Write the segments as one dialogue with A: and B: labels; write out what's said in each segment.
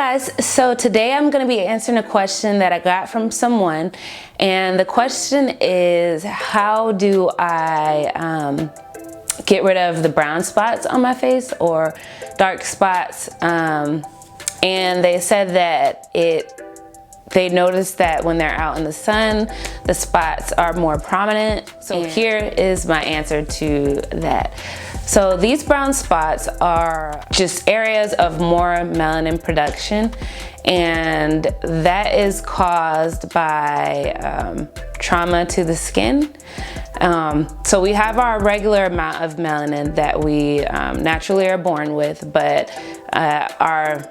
A: guys, so today I'm going to be answering a question that I got from someone, and the question is, how do I get rid of the brown spots on my face or dark spots? And they said that they noticed that when they're out in the sun, the spots are more prominent. So here is my answer to that. So these brown spots are just areas of more melanin production, and that is caused by trauma to the skin. So we have our regular amount of melanin that we naturally are born with, but our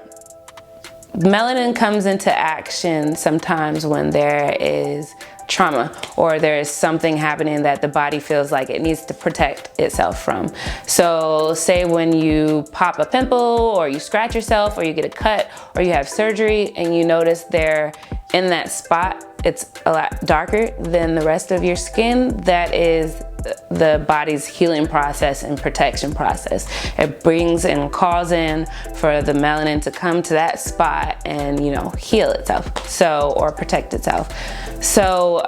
A: melanin comes into action sometimes when there is trauma or there is something happening that the body feels like it needs to protect itself from. So say when you pop a pimple or you scratch yourself or you get a cut or you have surgery and you notice there in that spot it's a lot darker than the rest of your skin, that is the body's healing process and protection process. It brings and calls in for the melanin to come to that spot and, you know, heal itself, so, or protect itself. So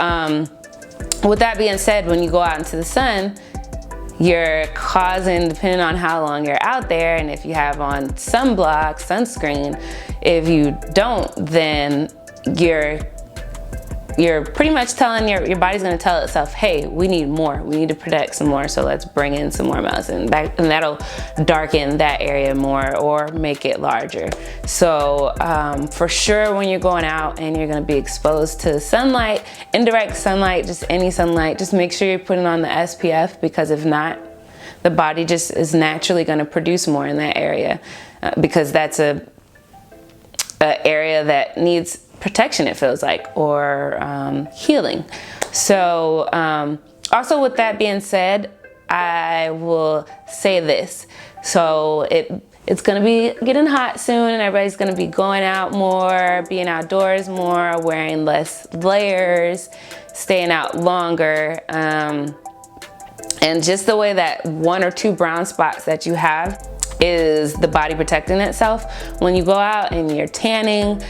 A: with that being said, when you go out into the sun, you're causing, depending on how long you're out there, and if you have on sunblock, sunscreen, if you don't, then you're pretty much telling your body's going to tell itself, hey, we need more, we need to protect some more, so let's bring in some more melanin, and that'll darken that area more or make it larger. So for sure, when you're going out and you're going to be exposed to sunlight, indirect sunlight, just any sunlight, just make sure you're putting on the SPF, because if not, the body just is naturally going to produce more in that area, because that's a area that needs protection, it feels like, or healing. So also with that being said, I will say this. So it's gonna be getting hot soon, and everybody's gonna be going out more, being outdoors more, wearing less layers, staying out longer. And just the way that 1 or 2 brown spots that you have is the body protecting itself. When you go out and you're tanning,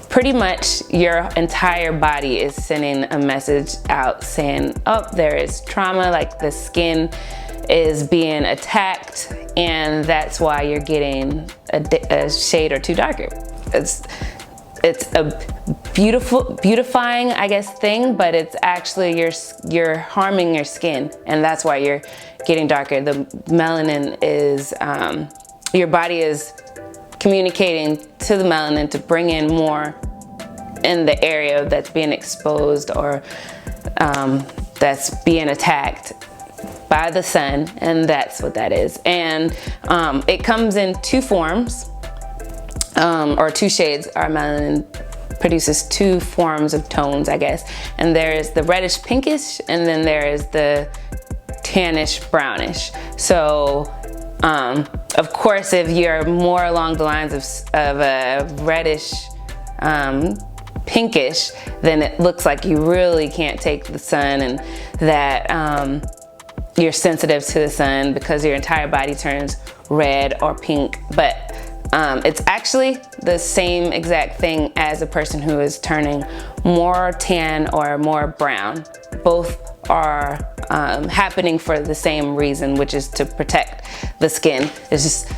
A: pretty much your entire body is sending a message out saying, oh, there is trauma, like the skin is being attacked, and that's why you're getting a shade or 2 darker. It's a beautifying, I guess, thing, but it's actually you're harming your skin, and that's why you're getting darker. The melanin is, your body is communicating to the melanin to bring in more in the area that's being exposed or that's being attacked by the sun, and that's what that is. And it comes in 2 forms, or 2 shades. Our melanin produces 2 forms of tones, I guess, and there is the reddish pinkish, and then there is the tannish brownish. So of course, if you're more along the lines of a reddish pinkish, then it looks like you really can't take the sun, and that you're sensitive to the sun because your entire body turns red or pink. But it's actually the same exact thing as a person who is turning more tan or more brown. Both are happening for the same reason, which is to protect the skin. It's just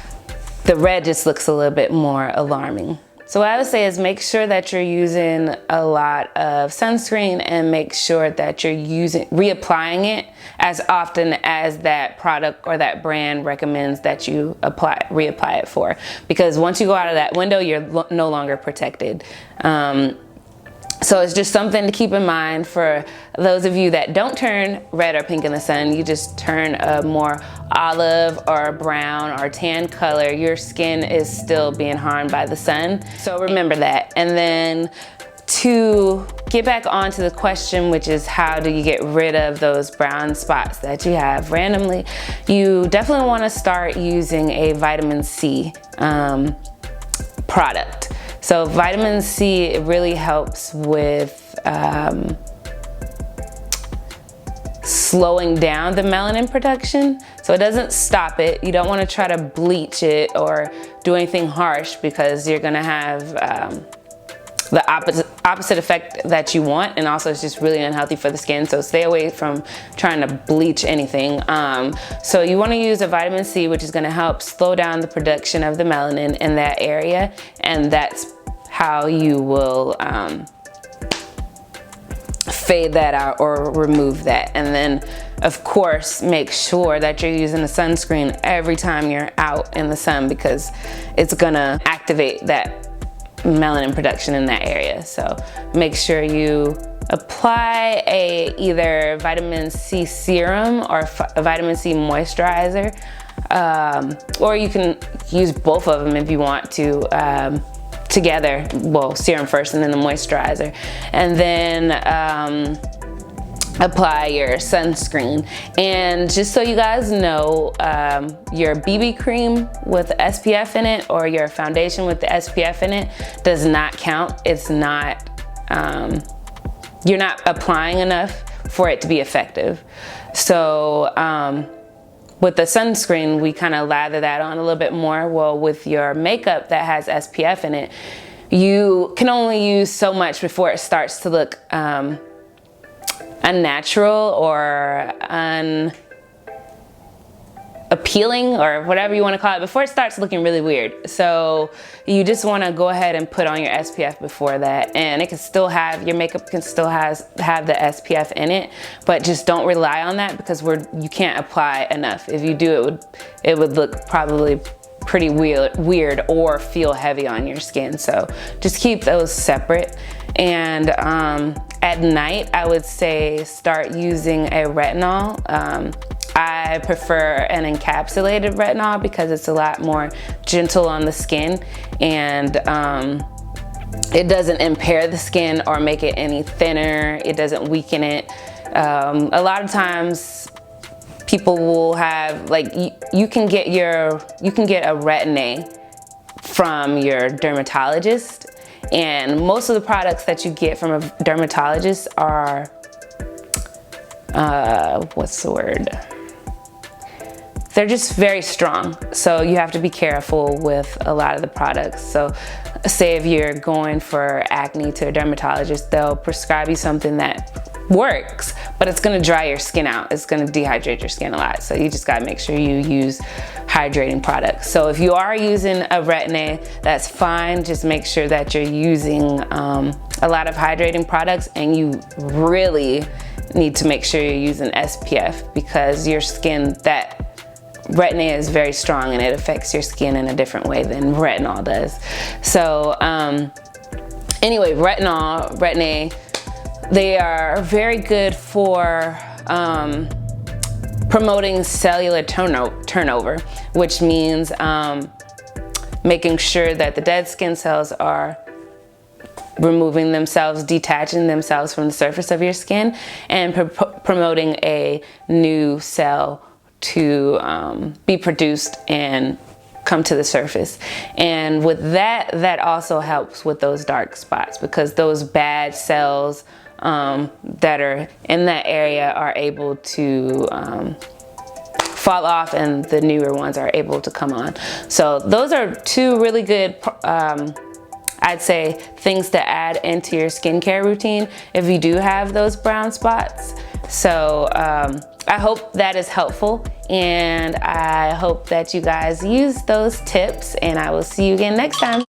A: the red just looks a little bit more alarming. So what I would say is make sure that you're using a lot of sunscreen, and make sure that you're reapplying it as often as that product or that brand recommends that you reapply it for. Because once you go out of that window, you're no longer protected. So it's just something to keep in mind for those of you that don't turn red or pink in the sun. You just turn a more olive or brown or tan color. Your skin is still being harmed by the sun. So remember that. And then to get back onto the question, which is how do you get rid of those brown spots that you have randomly, you definitely want to start using a vitamin C product. So vitamin C really helps with slowing down the melanin production. So it doesn't stop it. You don't want to try to bleach it or do anything harsh, because you're going to have the opposite effect that you want, and also it's just really unhealthy for the skin. So stay away from trying to bleach anything. So you want to use a vitamin C, which is going to help slow down the production of the melanin in that area, and that's how you will fade that out or remove that. And then of course make sure that you're using a sunscreen every time you're out in the sun, because it's gonna activate that melanin production in that area. So make sure you apply either vitamin C serum or a vitamin C moisturizer, or you can use both of them if you want to, together. Well, serum first and then the moisturizer, and then apply your sunscreen. And just so you guys know, your BB cream with SPF in it or your foundation with the SPF in it does not count. It's not, you're not applying enough for it to be effective. So with the sunscreen, we kind of lather that on a little bit more. Well, with your makeup that has SPF in it, you can only use so much before it starts to look unnatural or unappealing, or whatever you want to call it, before it starts looking really weird. So you just want to go ahead and put on your SPF before that, and it can still have, your makeup can still have the SPF in it, but just don't rely on that, because you can't apply enough. If you do, it would look probably pretty weird or feel heavy on your skin. So just keep those separate. And at night, I would say start using a retinol. I prefer an encapsulated retinol because it's a lot more gentle on the skin, and it doesn't impair the skin or make it any thinner. It doesn't weaken it. A lot of times people will have, like, you can get a Retin-A from your dermatologist, and most of the products that you get from a dermatologist are what's the word? They're just very strong, so you have to be careful with a lot of the products. So say if you're going for acne to a dermatologist, they'll prescribe you something that works, but it's gonna dry your skin out. It's gonna dehydrate your skin a lot. So you just gotta make sure you use hydrating products. So if you are using a Retin-A, that's fine. Just make sure that you're using a lot of hydrating products, and you really need to make sure you're using SPF, because your skin, that Retin-A is very strong and it affects your skin in a different way than retinol does. So anyway, Retin-A, they are very good for promoting cellular turnover, which means making sure that the dead skin cells are removing themselves, detaching themselves from the surface of your skin, and promoting a new cell to be produced and come to the surface. And with that, that also helps with those dark spots, because those bad cells that are in that area are able to fall off, and the newer ones are able to come on. So those are two really good I'd say things to add into your skincare routine if you do have those brown spots. So I hope that is helpful, and I hope that you guys use those tips, and I will see you again next time.